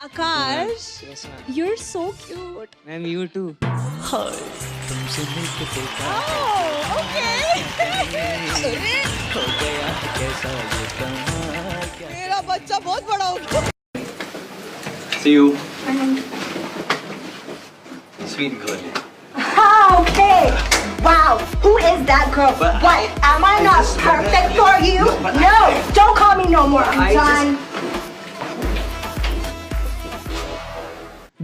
Akash, Yes, ma'am. you're so cute. Ma'am, you too. हाय तुमसे मिलके देखा Oh, okay. हो गया कैसा ये कमाल क्या मेरा बच्चा बहुत बड़ा हो गया. See you. Sweet girl. Okay. Wow. Who is that girl? What? Am I not perfect for you? No. Don't call me no more. I'm done.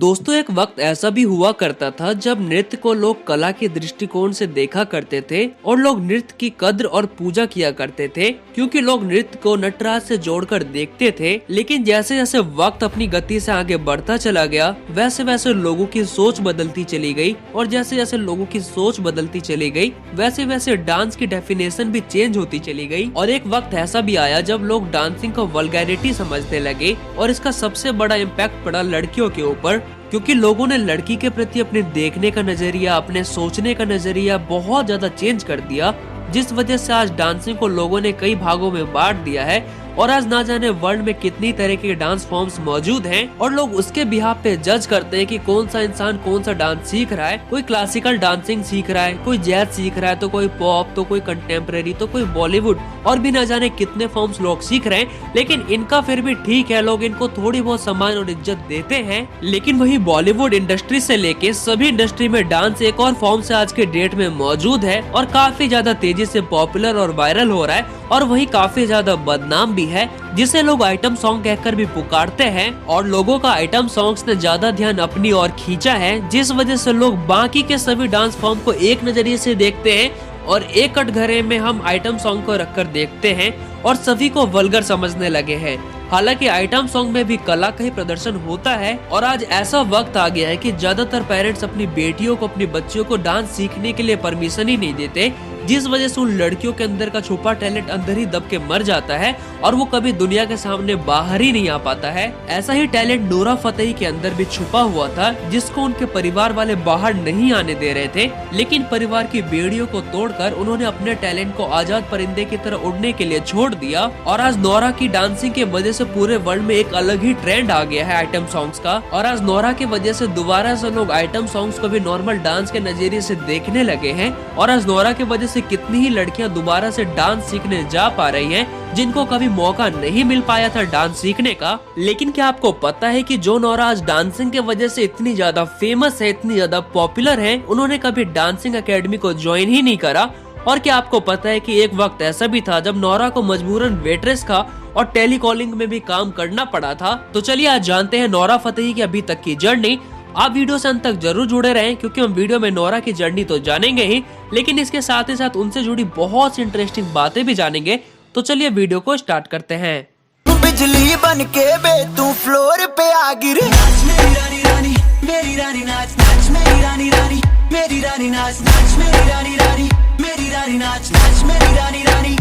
दोस्तों एक वक्त ऐसा भी हुआ करता था जब नृत्य को लोग कला के दृष्टिकोण से देखा करते थे और लोग नृत्य की कद्र और पूजा किया करते थे क्योंकि लोग नृत्य को नटराज से जोड़कर देखते थे। लेकिन जैसे जैसे वक्त अपनी गति से आगे बढ़ता चला गया वैसे वैसे लोगों की सोच बदलती चली गई और जैसे जैसे लोगों की सोच बदलती चली गई वैसे वैसे डांस की डेफिनेशन भी चेंज होती चली गई। और एक वक्त ऐसा भी आया जब लोग डांसिंग को वल्गैरिटी समझने लगे और इसका सबसे बड़ा इम्पैक्ट पड़ा लड़कियों के ऊपर क्योंकि लोगों ने लड़की के प्रति अपने देखने का नजरिया, अपने सोचने का नजरिया बहुत ज्यादा चेंज कर दिया, जिस वजह से आज डांसिंग को लोगों ने कई भागों में बांट दिया है और आज ना जाने वर्ल्ड में कितनी तरह के डांस फॉर्म्स मौजूद हैं और लोग उसके बिहाफ पे जज करते हैं कि कौन सा इंसान कौन सा डांस सीख रहा है। कोई क्लासिकल डांसिंग सीख रहा है, कोई जैज सीख रहा है, तो कोई पॉप, तो कोई कंटेम्प्रेरी, तो कोई बॉलीवुड और भी ना जाने कितने फॉर्म्स लोग सीख रहे हैं। लेकिन इनका फिर भी ठीक है, लोग इनको थोड़ी बहुत सम्मान और इज्जत देते हैं। लेकिन वही बॉलीवुड इंडस्ट्री से लेके सभी इंडस्ट्री में डांस एक और फॉर्म से आज के डेट में मौजूद है और काफी ज्यादा तेजी से पॉपुलर और वायरल हो रहा है और वही काफी ज्यादा बदनाम भी है, जिसे लोग आइटम सॉन्ग कहकर भी पुकारते हैं। और लोगों का आइटम सॉन्ग्स ने ज्यादा ध्यान अपनी ओर खींचा है, जिस वजह से लोग बाकी के सभी डांस फॉर्म को एक नजरिए से देखते हैं और एक कटघरे में हम आइटम सॉन्ग को रखकर देखते हैं और सभी को वल्गर समझने लगे हैं। हालांकि आइटम सॉन्ग में भी कला का ही प्रदर्शन होता है और आज ऐसा वक्त आ गया है कि ज्यादातर पेरेंट्स अपनी बेटियों को, अपनी बच्चियों को डांस सीखने के लिए परमिशन ही नहीं देते, जिस वजह से उन लड़कियों के अंदर का छुपा टैलेंट अंदर ही दब के मर जाता है और वो कभी दुनिया के सामने बाहर ही नहीं आ पाता है। ऐसा ही टैलेंट नूरा फतेही के अंदर भी छुपा हुआ था, जिसको उनके परिवार वाले बाहर नहीं आने दे रहे थे, लेकिन परिवार की बेड़ियों को तोड़कर उन्होंने अपने टैलेंट को आजाद परिंदे की तरह उड़ने के लिए छोड़ दिया। और आज नोरा की डांसिंग के वजह से पूरे वर्ल्ड में एक अलग ही ट्रेंड आ गया है आइटम सॉन्ग्स का। और आज नोरा की वजह से दोबारा से लोग आइटम सॉन्ग्स को भी नॉर्मल डांस के नजरिए से देखने लगे हैं और आज नोरा की वजह से कितनी ही लड़कियां दोबारा से डांस सीखने जा पा रही हैं, जिनको कभी मौका नहीं मिल पाया था डांस सीखने का। लेकिन क्या आपको पता है कि जो नोरा आज डांसिंग के वजह से इतनी ज्यादा फेमस है, इतनी ज्यादा पॉपुलर है, उन्होंने कभी डांसिंग एकेडमी को ज्वाइन ही नहीं करा। और क्या आपको पता है कि एक वक्त ऐसा भी था जब नोरा को मजबूरन वेट्रेस का और टेलीकॉलिंग में भी काम करना पड़ा था। तो चलिए आज जानते हैं नोरा फतेही की अभी तक की जर्नी। आप वीडियो से अंत तक जरूर जुड़े रहें क्योंकि हम वीडियो में नोरा की जर्नी तो जानेंगे ही, लेकिन इसके साथ ही साथ उनसे जुड़ी बहुत सी इंटरेस्टिंग बातें भी जानेंगे। तो चलिए वीडियो को स्टार्ट करते हैं। बिजली बन के बे तू फ्लोर पे आ गिरे, नाच मेरी रानी रानी, मेरी रानी नाच नाच मेरी रानी रानी, मेरी रानी नाच नाच मेरी रानी रानी, मेरी रानी नाच नाच मेरी रानी रानी।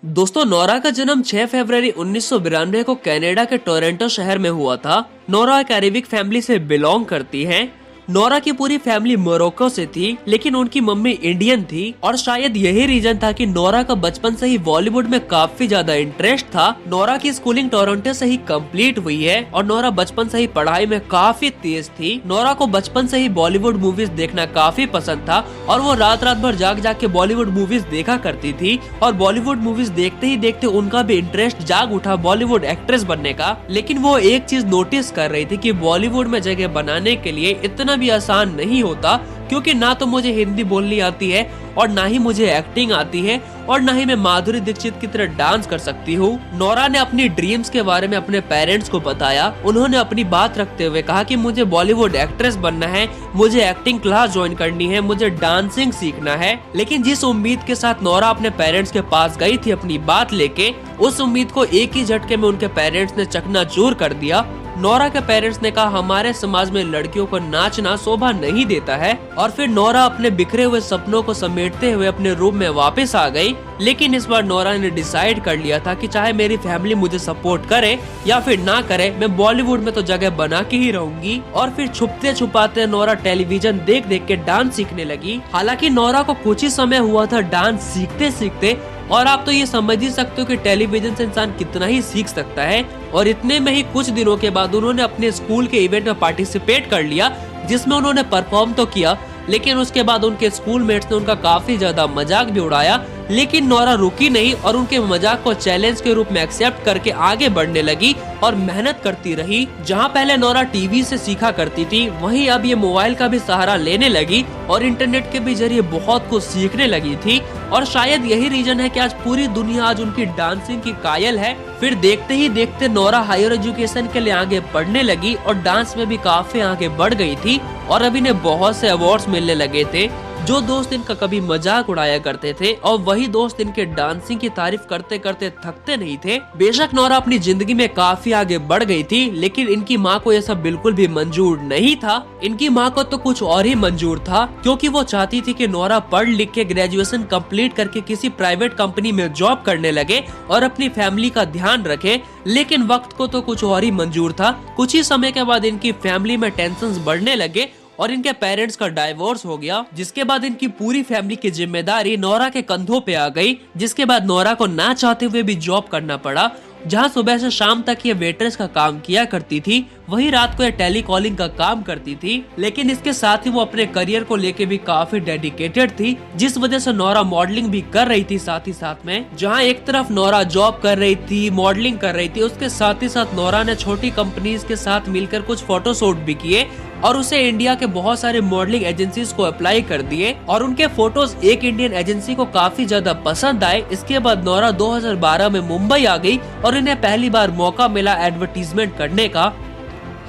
दोस्तों नोरा का जन्म 6 फरवरी 1992 को कनाडा के टोरंटो शहर में हुआ था। नोरा एक अरेबिक फैमिली से बिलोंग करती हैं। नोरा की पूरी फैमिली मोरक्को से थी, लेकिन उनकी मम्मी इंडियन थी और शायद यही रीजन था कि नोरा का बचपन से ही बॉलीवुड में काफी ज्यादा इंटरेस्ट था। नोरा की स्कूलिंग टोरंटो से ही कंप्लीट हुई है और नोरा बचपन से ही पढ़ाई में काफी तेज थी। नोरा को बचपन से ही बॉलीवुड मूवीज देखना काफी पसंद था और वो रात रात भर जाग जाग के बॉलीवुड मूवीज देखा करती थी और बॉलीवुड मूवीज देखते ही देखते उनका भी इंटरेस्ट जाग उठा बॉलीवुड एक्ट्रेस बनने का। लेकिन वो एक चीज नोटिस कर रही थी कि बॉलीवुड में जगह बनाने के लिए इतना भी आसान नहीं होता, क्योंकि ना तो मुझे हिंदी बोलनी आती है और ना ही मुझे एक्टिंग आती है और ना ही मैं माधुरी दीक्षित की तरह डांस कर सकती हूँ। नोरा ने अपनी ड्रीम्स के बारे में अपने पेरेंट्स को बताया। उन्होंने अपनी बात रखते हुए कहा कि मुझे बॉलीवुड एक्ट्रेस बनना है, मुझे एक्टिंग क्लास ज्वाइन करनी है, मुझे डांसिंग सीखना है। लेकिन जिस उम्मीद के साथ नोरा अपने पेरेंट्स के पास गई थी अपनी बात लेके, उस उम्मीद को एक ही झटके में उनके पेरेंट्स ने चकनाचूर कर दिया। नोरा के पेरेंट्स ने कहा हमारे समाज में लड़कियों को नाचना शोभा नहीं देता है और फिर नोरा अपने बिखरे हुए सपनों को समेटते हुए अपने रूम में वापस आ गई। लेकिन इस बार नोरा ने डिसाइड कर लिया था कि चाहे मेरी फैमिली मुझे सपोर्ट करे या फिर ना करे, मैं बॉलीवुड में तो जगह बना के ही रहूंगी। और फिर छुपते छुपाते नोरा टेलीविजन देख देख के डांस सीखने लगी। हालांकि नोरा को कुछ ही समय हुआ था डांस सीखते सीखते, और आप तो ये समझ ही सकते हो कि टेलीविजन से इंसान कितना ही सीख सकता है। और इतने में ही कुछ दिनों के बाद उन्होंने अपने स्कूल के इवेंट में पार्टिसिपेट कर लिया, जिसमें उन्होंने परफॉर्म तो किया, लेकिन उसके बाद उनके स्कूलमेट्स ने उनका काफी ज्यादा मजाक भी उड़ाया। लेकिन नोरा रुकी नहीं और उनके मजाक को चैलेंज के रूप में एक्सेप्ट करके आगे बढ़ने लगी और मेहनत करती रही। जहां पहले नोरा टीवी से सीखा करती थी, वहीं अब ये मोबाइल का भी सहारा लेने लगी और इंटरनेट के भी जरिए बहुत कुछ सीखने लगी थी। और शायद यही रीजन है कि आज पूरी दुनिया आज उनकी डांसिंग की कायल है। फिर देखते ही देखते नोरा हायर एजुकेशन के लिए आगे बढ़ने लगी और डांस में भी काफी आगे बढ़ गई थी और अभी इन्हें बहुत से अवार्ड्स मिलने लगे थे। जो दोस्त इनका कभी मजाक उड़ाया करते थे और वही दोस्त इनके डांसिंग की तारीफ करते करते थकते नहीं थे। बेशक नोरा अपनी जिंदगी में काफी आगे बढ़ गई थी, लेकिन इनकी माँ को यह सब बिल्कुल भी मंजूर नहीं था। इनकी माँ को तो कुछ और ही मंजूर था, क्योंकि वो चाहती थी कि नोरा पढ़ लिख के ग्रेजुएशन कंप्लीट करके किसी प्राइवेट कंपनी में जॉब करने लगे और अपनी फैमिली का ध्यान रखे। लेकिन वक्त को तो कुछ और ही मंजूर था। कुछ ही समय के बाद इनकी फैमिली में टेंशंस बढ़ने लगे और इनके पेरेंट्स का डाइवोर्स हो गया, जिसके बाद इनकी पूरी फैमिली की जिम्मेदारी नोरा के कंधों पे आ गई। जिसके बाद नोरा को ना चाहते हुए भी जॉब करना पड़ा। जहां सुबह से शाम तक ये वेट्रेस का काम किया करती थी, वही रात को ये टेलीकॉलिंग का काम करती थी। लेकिन इसके साथ ही वो अपने करियर को लेके भी काफी डेडिकेटेड थी, जिस वजह से नोरा मॉडलिंग भी कर रही थी साथ ही साथ में। जहां एक तरफ नोरा जॉब कर रही थी, मॉडलिंग कर रही थी, उसके साथ ही साथ नोरा ने छोटी कंपनीज के साथ मिलकर कुछ फोटोशूट भी किए और उसे इंडिया के बहुत सारे मॉडलिंग एजेंसीज को अप्लाई कर दिए और उनके फोटोज एक इंडियन एजेंसी को काफी ज्यादा पसंद आए। इसके बाद नोरा 2012 में मुंबई आ गई और इन्हें पहली बार मौका मिला एडवर्टीजमेंट करने का।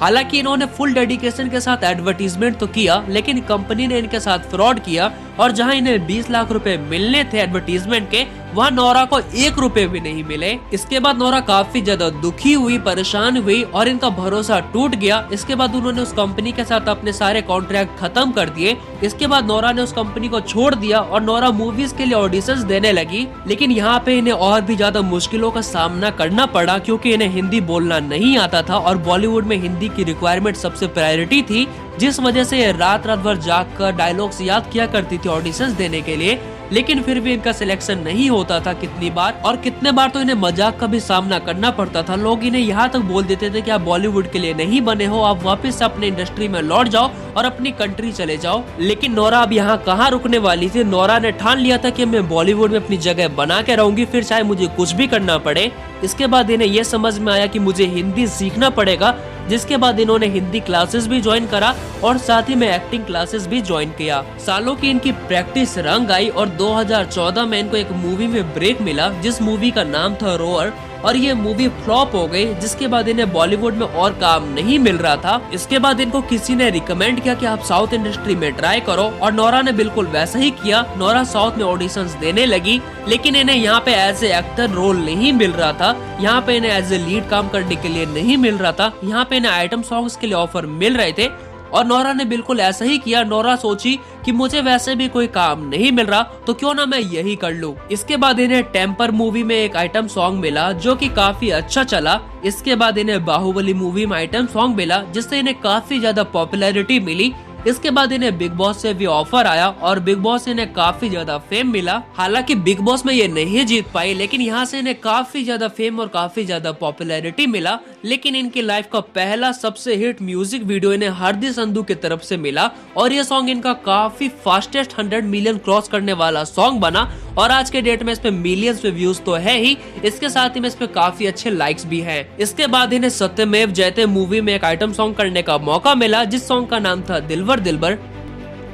हालांकि इन्होंने फुल डेडिकेशन के साथ एडवर्टीजमेंट तो किया, लेकिन कंपनी ने इनके साथ फ्रॉड किया और जहां इन्हें 20 लाख रुपए मिलने थे एडवर्टीजमेंट के, वहां नोरा को 1 रुपए भी नहीं मिले। इसके बाद नोरा काफी ज्यादा दुखी हुई, परेशान हुई और इनका भरोसा टूट गया। इसके बाद उन्होंने उस कंपनी के साथ अपने सारे कॉन्ट्रैक्ट खत्म कर दिए। इसके बाद नोरा ने उस कंपनी को छोड़ दिया और नोरा मूवीज के लिए ऑडिशंस देने लगी। लेकिन यहाँ पे इन्हें और भी ज्यादा मुश्किलों का सामना करना पड़ा, क्योंकि इन्हें हिंदी बोलना नहीं आता था और बॉलीवुड में हिंदी की रिक्वायरमेंट सबसे प्रायोरिटी थी, जिस वजह से ये रात रात भर जाग कर डायलॉग्स याद किया करती थी ऑडिशंस देने के लिए। लेकिन फिर भी इनका सिलेक्शन नहीं होता था कितनी बार, और कितने बार तो इन्हें मजाक का भी सामना करना पड़ता था। लोग इन्हें यहाँ तक बोल देते थे कि आप बॉलीवुड के लिए नहीं बने हो, आप वापस अपने इंडस्ट्री में लौट जाओ और अपनी कंट्री चले जाओ। लेकिन नोरा अब यहाँ कहाँ रुकने वाली थी। नोरा ने ठान लिया था कि मैं बॉलीवुड में अपनी जगह बना के रहूंगी, फिर चाहे मुझे कुछ भी करना पड़े। इसके बाद इन्हें यह समझ में आया कि मुझे हिंदी सीखना पड़ेगा, जिसके बाद इन्होंने हिंदी क्लासेस भी ज्वाइन करा और साथ ही में एक्टिंग क्लासेस भी ज्वाइन किया। सालों की इनकी प्रैक्टिस रंग आई और 2014 में इनको एक मूवी में ब्रेक मिला, जिस मूवी का नाम था रोअर, और ये मूवी फ्लॉप हो गई, जिसके बाद इन्हें बॉलीवुड में और काम नहीं मिल रहा था। इसके बाद इनको किसी ने रिकमेंड किया कि आप साउथ इंडस्ट्री में ट्राई करो, और नोरा ने बिल्कुल वैसा ही किया। नोरा साउथ में ऑडिशंस देने लगी, लेकिन इन्हें यहाँ पे एज ए एक्टर रोल नहीं मिल रहा था। यहाँ पे इन्हें एज ए लीड काम करने के लिए नहीं मिल रहा था। यहाँ पे इन्हें आइटम सॉन्ग्स के लिए ऑफर मिल रहे थे और नोरा ने बिल्कुल ऐसा ही किया। नोरा सोची कि मुझे वैसे भी कोई काम नहीं मिल रहा, तो क्यों ना मैं यही कर लूं। इसके बाद इन्हें टेम्पर मूवी में एक आइटम सॉन्ग मिला, जो कि काफी अच्छा चला। इसके बाद इन्हें बाहुबली मूवी में आइटम सॉन्ग मिला, जिससे इन्हें काफी ज्यादा पॉपुलैरिटी मिली। इसके बाद इन्हें बिग बॉस से भी ऑफर आया और बिग बॉस से इन्हें काफी ज्यादा फेम मिला। हालांकि बिग बॉस में ये नहीं जीत पाई, लेकिन यहाँ से इन्हें काफी ज्यादा फेम और काफी ज्यादा पॉपुलैरिटी मिला। लेकिन इनकी लाइफ का पहला सबसे हिट म्यूजिक वीडियो इन्हें हरदी संधू की तरफ से मिला और ये सॉन्ग इनका काफी फास्टेस्ट 100 मिलियन क्रॉस करने वाला सॉन्ग बना और आज के डेट में इस पे मिलियंस पे व्यूज तो है ही, इसके साथ ही में इस पे काफी अच्छे लाइक्स भी हैं। इसके बाद इन्हें सत्यमेव जयते मूवी में एक आइटम सॉन्ग करने का मौका मिला, जिस सॉन्ग का नाम था दिलबर दिलबर,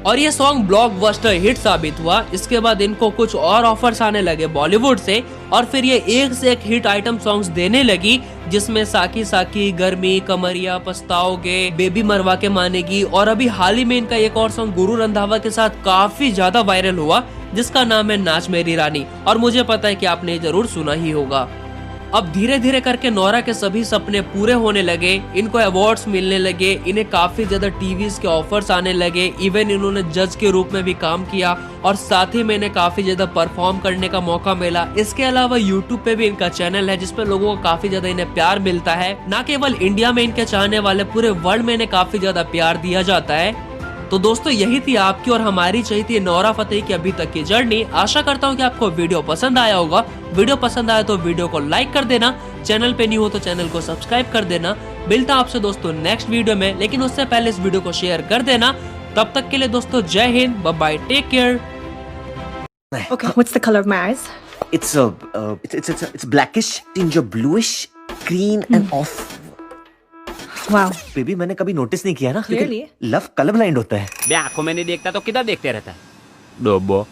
और ये सॉन्ग ब्लॉकबस्टर हिट साबित हुआ। इसके बाद इनको कुछ और ऑफर्स आने लगे बॉलीवुड से और फिर ये एक से एक हिट आइटम सॉन्ग्स देने लगी, जिसमें साकी साकी, गर्मी, कमरिया, पछताओगे, बेबी मरवा के मानेगी, और अभी हाल ही में इनका एक और सॉन्ग गुरु रंधावा के साथ काफी ज्यादा वायरल हुआ, जिसका नाम है नाच मेरी रानी, और मुझे पता है कि आपने जरूर सुना ही होगा। अब धीरे धीरे करके नोरा के सभी सपने पूरे होने लगे, इनको अवार्ड्स मिलने लगे, इन्हें काफी ज्यादा टीवीज के ऑफर्स आने लगे, इवन इन्होंने जज के रूप में भी काम किया और साथ ही में इन्हें काफी ज्यादा परफॉर्म करने का मौका मिला। इसके अलावा यूट्यूब पे भी इनका चैनल है, जिसपे लोगों को काफी ज्यादा इन्हें प्यार मिलता है। न केवल इंडिया में इनके चाहने वाले, पूरे वर्ल्ड में इन्हें काफी ज्यादा प्यार दिया जाता है। तो दोस्तों यही थी आपकी और हमारी चाहिए नोरा फतेही की अभी तक की जर्नी। आशा करता हूँ कि आपको वीडियो पसंद आया होगा। वीडियो पसंद आया तो वीडियो को लाइक कर देना, चैनल पे न्यू हो तो चैनल को सब्सक्राइब कर देना। मिलता आपसे दोस्तों नेक्स्ट वीडियो में, लेकिन उससे पहले इस वीडियो को शेयर कर देना। तब तक के लिए दोस्तों जय हिंद, bye bye, take care. Okay, what's the color of my eyes? It's blackish, tinge of bluish, green and off. Wow. Baby मैंने कभी नोटिस नहीं किया ना, Clearly. लव कलर ब्लाइंड होता है। बे आंखों में नहीं देखता तो किधर देखते रहता है? डोबो।